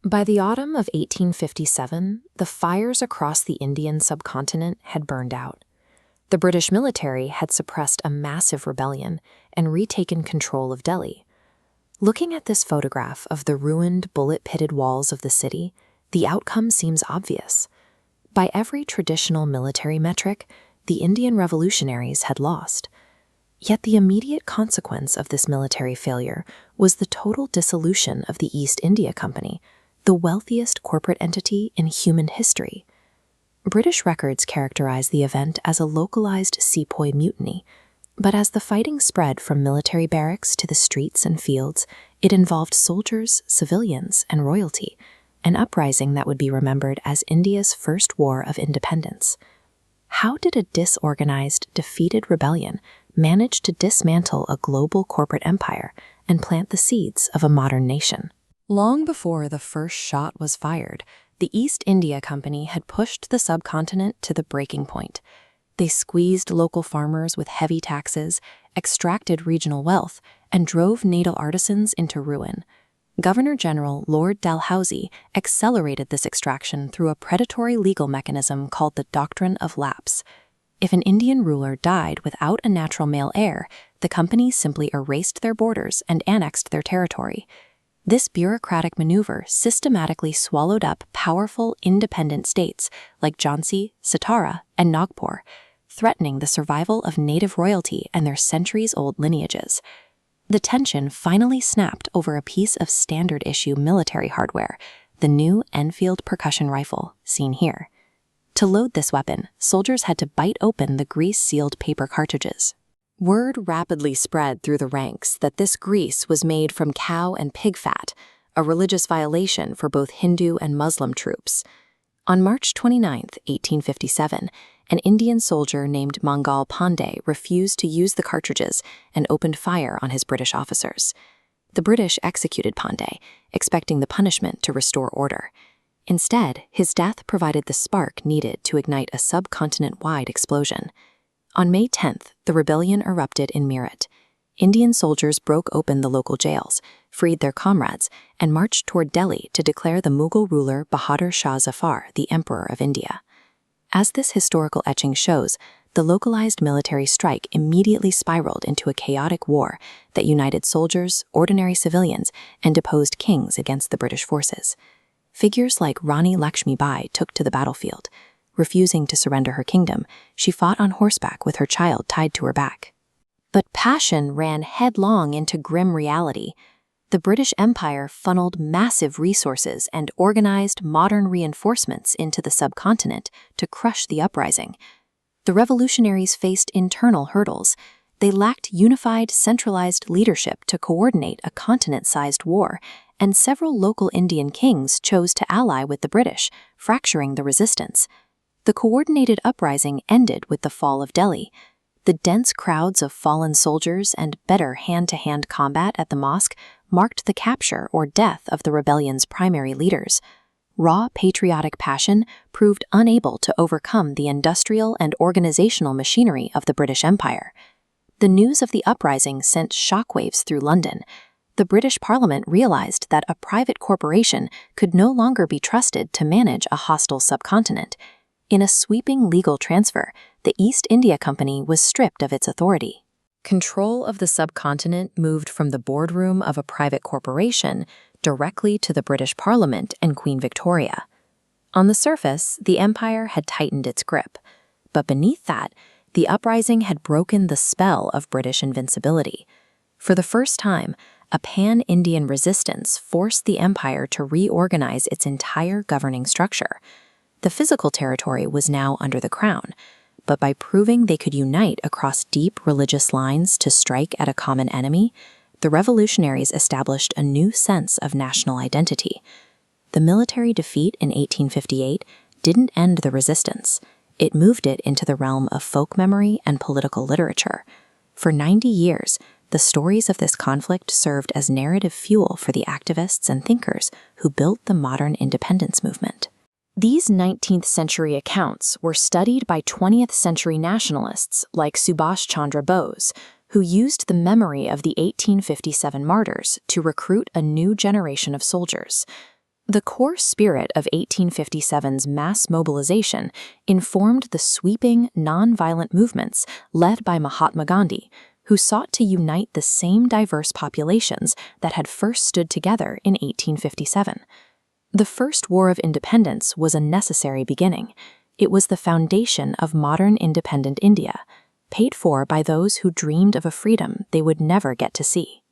By the autumn of 1857, the fires across the Indian subcontinent had burned out. The British military had suppressed a massive rebellion and retaken control of Delhi. Looking at this photograph of the ruined, bullet-pitted walls of the city, the outcome seems obvious. By every traditional military metric, the Indian revolutionaries had lost. Yet the immediate consequence of this military failure was the total dissolution of the East India Company, the wealthiest corporate entity in human history. British records characterize the event as a localized sepoy mutiny, but as the fighting spread from military barracks to the streets and fields, it involved soldiers, civilians, and royalty, an uprising that would be remembered as India's first war of independence. How did a disorganized, defeated rebellion manage to dismantle a global corporate empire and plant the seeds of a modern nation? Long before the first shot was fired, the East India Company had pushed the subcontinent to the breaking point. They squeezed local farmers with heavy taxes, extracted regional wealth, and drove native artisans into ruin. Governor-General Lord Dalhousie accelerated this extraction through a predatory legal mechanism called the Doctrine of Lapse. If an Indian ruler died without a natural male heir, the company simply erased their borders and annexed their territory. This bureaucratic maneuver systematically swallowed up powerful independent states like Jhansi, Satara, and Nagpur, threatening the survival of native royalty and their centuries-old lineages. The tension finally snapped over a piece of standard-issue military hardware, the new Enfield percussion rifle, seen here. To load this weapon, soldiers had to bite open the grease-sealed paper cartridges. Word rapidly spread through the ranks that this grease was made from cow and pig fat, a religious violation for both Hindu and Muslim troops. On March 29, 1857, an Indian soldier named Mangal Pandey refused to use the cartridges and opened fire on his British officers. The British executed Pandey, expecting the punishment to restore order. Instead, his death provided the spark needed to ignite a subcontinent-wide explosion. On May 10th, the rebellion erupted in Meerut. Indian soldiers broke open the local jails, freed their comrades, and marched toward Delhi to declare the Mughal ruler Bahadur Shah Zafar the Emperor of India. As this historical etching shows, the localized military strike immediately spiraled into a chaotic war that united soldiers, ordinary civilians, and deposed kings against the British forces. Figures like Rani Lakshmi Bai took to the battlefield. Refusing to surrender her kingdom, she fought on horseback with her child tied to her back. But passion ran headlong into grim reality. The British Empire funneled massive resources and organized modern reinforcements into the subcontinent to crush the uprising. The revolutionaries faced internal hurdles. They lacked unified, centralized leadership to coordinate a continent-sized war, and several local Indian kings chose to ally with the British, fracturing the resistance. The coordinated uprising ended with the fall of Delhi. The dense crowds of fallen soldiers and better hand-to-hand combat at the mosque marked the capture or death of the rebellion's primary leaders. Raw patriotic passion proved unable to overcome the industrial and organizational machinery of the British Empire. The news of the uprising sent shockwaves through London. The British Parliament realized that a private corporation could no longer be trusted to manage a hostile subcontinent. In a sweeping legal transfer, the East India Company was stripped of its authority. Control of the subcontinent moved from the boardroom of a private corporation directly to the British Parliament and Queen Victoria. On the surface, the empire had tightened its grip, but beneath that, the uprising had broken the spell of British invincibility. For the first time, a pan-Indian resistance forced the empire to reorganize its entire governing structure. The physical territory was now under the crown, but by proving they could unite across deep religious lines to strike at a common enemy, the revolutionaries established a new sense of national identity. The military defeat in 1858 didn't end the resistance. It moved it into the realm of folk memory and political literature. For 90 years, the stories of this conflict served as narrative fuel for the activists and thinkers who built the modern independence movement. These 19th century accounts were studied by 20th century nationalists like Subhash Chandra Bose, who used the memory of the 1857 martyrs to recruit a new generation of soldiers. The core spirit of 1857's mass mobilization informed the sweeping, nonviolent movements led by Mahatma Gandhi, who sought to unite the same diverse populations that had first stood together in 1857. The First War of Independence was a necessary beginning. It was the foundation of modern independent India, paid for by those who dreamed of a freedom they would never get to see.